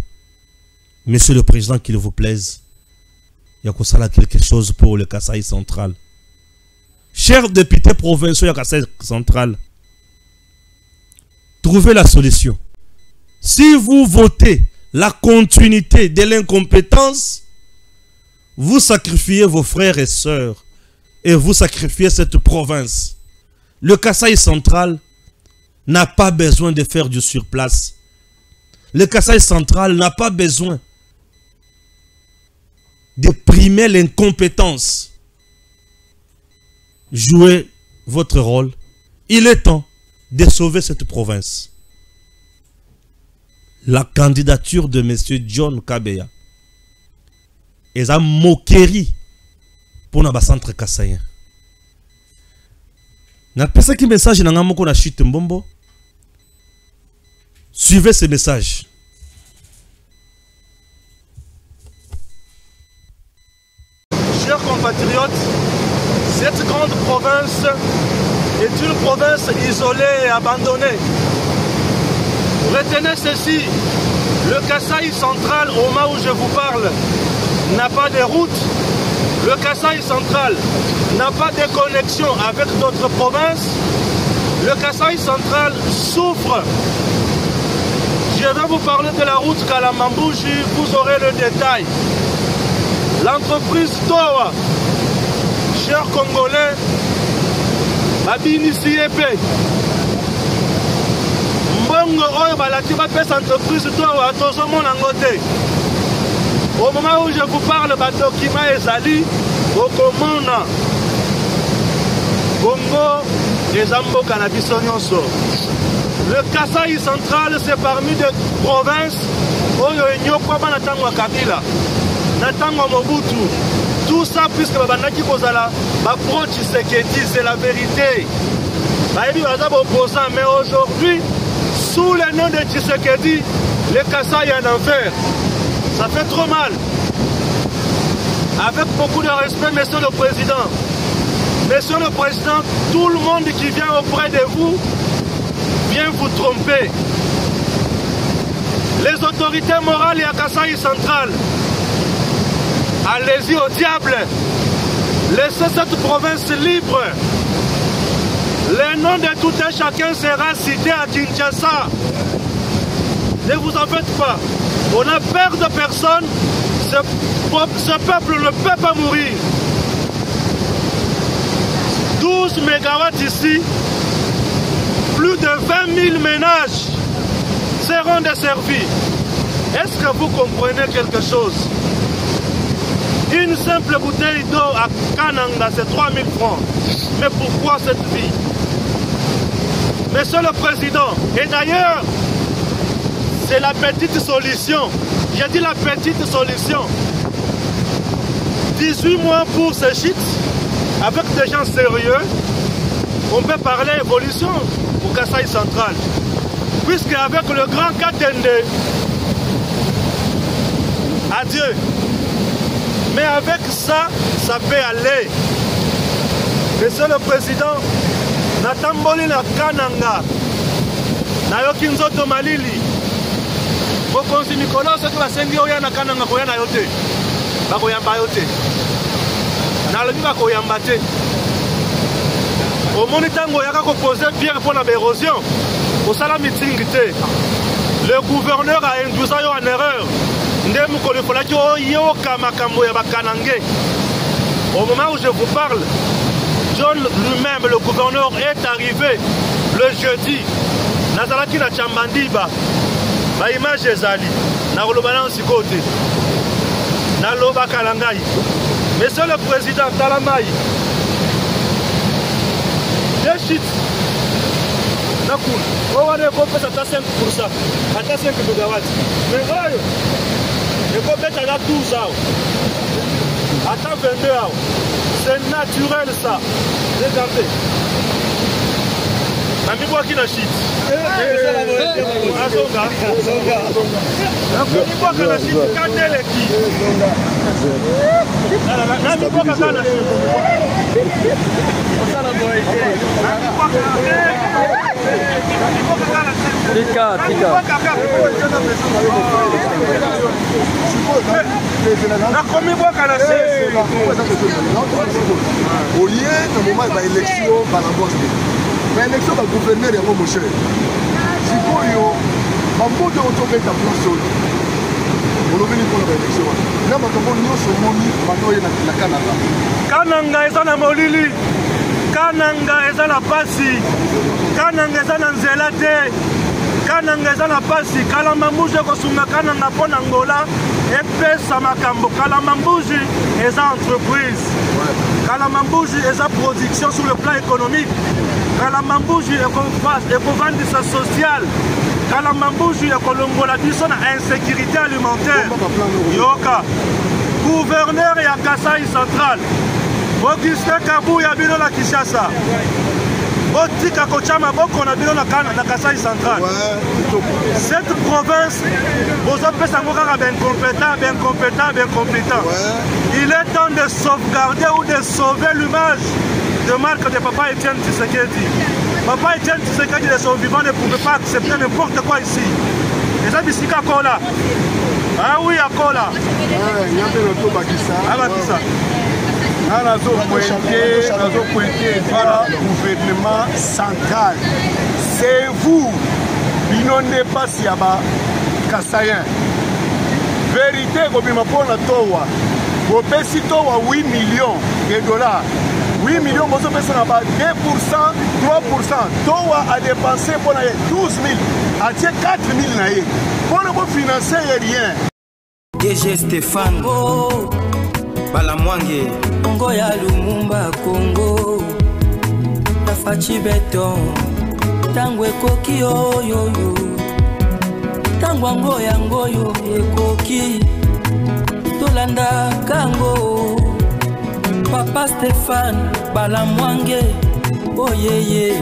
[SPEAKER 3] Monsieur le Président, qu'il vous plaise, il y a quelque chose pour le Kassai central. Chers députés provinciaux de Kassai central, trouvez la solution. Si vous votez la continuité de l'incompétence, vous sacrifiez vos frères et sœurs et vous sacrifiez cette province. Le Kassai central n'a pas besoin de faire du surplace. Le Kassai central n'a pas besoin de primer l'incompétence. Jouez votre rôle. Il est temps de sauver cette province. La candidature de M. John Kabeya est une moquerie pour le centre kassaïen. Na pesa ki message na ngamoko na chute mbombo. Suivez ce message.
[SPEAKER 1] Chers compatriotes, cette grande province est une province isolée et abandonnée. Retenez ceci, le Kassai central, au moment où je vous parle, n'a pas de route. Le Kassai central n'a pas de connexion avec d'autres provinces. Le Kassai central souffre. Je vais vous parler de la route Kalamambouji, vous aurez le détail. L'entreprise Towa, chers Congolais, a initié Mbongo Oyo Balati Bapes entreprise Towa, Tozomona Ngote. Au moment où je vous parle, le document est ali, au Komona, Congo et Zambo Kanabisonyoso. Le Kassai central, c'est parmi des provinces où il n'y a pas de Kabila. Natango Mobutu, tout ça puisque Babandaki Kozala, Bapro Tshisekedi, c'est la vérité. Mais aujourd'hui, sous le nom de Tshisekedi, le Kassai est en enfer. Ça fait trop mal. Avec beaucoup de respect, Monsieur le Président. Monsieur le Président, tout le monde qui vient auprès de vous vient vous tromper. Les autorités morales et à Kassai central, allez-y au diable. Laissez cette province libre. Le nom de tout un chacun sera cité à Kinshasa. Ne vous en faites pas. On a peur de personne. Ce peuple ne peut pas mourir. 12 mégawatts ici. Plus de 20 000 ménages seront desservis. Est-ce que vous comprenez quelque chose? Une simple bouteille d'eau à Kananga, c'est 3 000 francs. Mais pourquoi cette vie? Monsieur le Président, et d'ailleurs, c'est la petite solution. J'ai dit la petite solution. 18 mois pour ce shit, avec des gens sérieux, on peut parler évolution au Kassai central. Puisque avec le grand Katende, Dieu. Mais avec ça, ça peut aller. Monsieur le Président, natamboli na kananga, nayoki nzoto malili. Mokonzi Mikolo soki basengi oya na kananga koya na yo te. Bakoyamba yo te. Nalobi bakoyamba te. Omoni ntango oyaka kopose pierre mpo na baérosion, osala meeting te. Le gouverneur a induit yo en erreur. Nde mokolo efolaki oyoka makambo ya bakanange. Au moment où je vous parle, John lui-même, le gouverneur, est arrivé le jeudi. Nazalaki na Chambandiba. Ba image ezali. Na kolobana osikote. Na loba kalangai. Monsieur le Président Talamai. Des shit. Na cool. On va développer à 5%. À 5 gigawatts. Mais oyo. Et qu'on mette à 12 ans. Attends 22 ans. C'est naturel ça. Regardez. Nami bois qui n'a shit. Azonga. Nami bois qui n'a shit. Kandele qui. Nami bois qui n'a shit.
[SPEAKER 4] Tika.
[SPEAKER 1] Na komi bois qui n'a shit.
[SPEAKER 5] Au lieu de moment de l'élection, mais l'élection va gouverner les mots, mon cher. Si vous avez un mot de retrouver ta place, on va venir pour l'élection. Là, on va la Canada.
[SPEAKER 1] Kananga est en Molili. Kananga est en Pasi. Kananga est en Zelate. Kananga est en Pasi. Kalamambouji est en Kananga pour Angola. Et pesa makambo. Kalamambouji est en entreprise. Kalamambouji est en production sur le plan économique. Kalamambouji est en vente sociale. Kalamambouji est en longola biso na insécurité alimentaire. Yoka. Gouverneur ya Kasai Central. Augustin Kabou ya bino na Kinshasa. Botika kochama boko na bino na Kasai Central. Cette province, vous appelez ça bien compétent. Il est temps de sauvegarder ou de sauver l'image de marque de Papa Etienne Tshisekedi. Papa Etienne Tshisekedi de son vivant ne pouvait pas accepter n'importe quoi ici. Et ça, c'est Cola. Ah oui, à Cola.
[SPEAKER 5] Gouvernement central. C'est vous. Binonde pas si yaba Kassayen. Vérité, comme il m'a pour la towa. Vous payez 8 millions de dollars. 8 millions, vous payez 2%, 3%. Towa a dépensé pour 12 000. A 4 000. Pour ne financer rien.
[SPEAKER 2] DG Stéphane Balamwange Congo ya Lumumba Congo Tafachi Beton Tangwe koki yo Tangwa ngoyo ekoki Tolanda kango Papa Stéphane Balamwange oh yeah.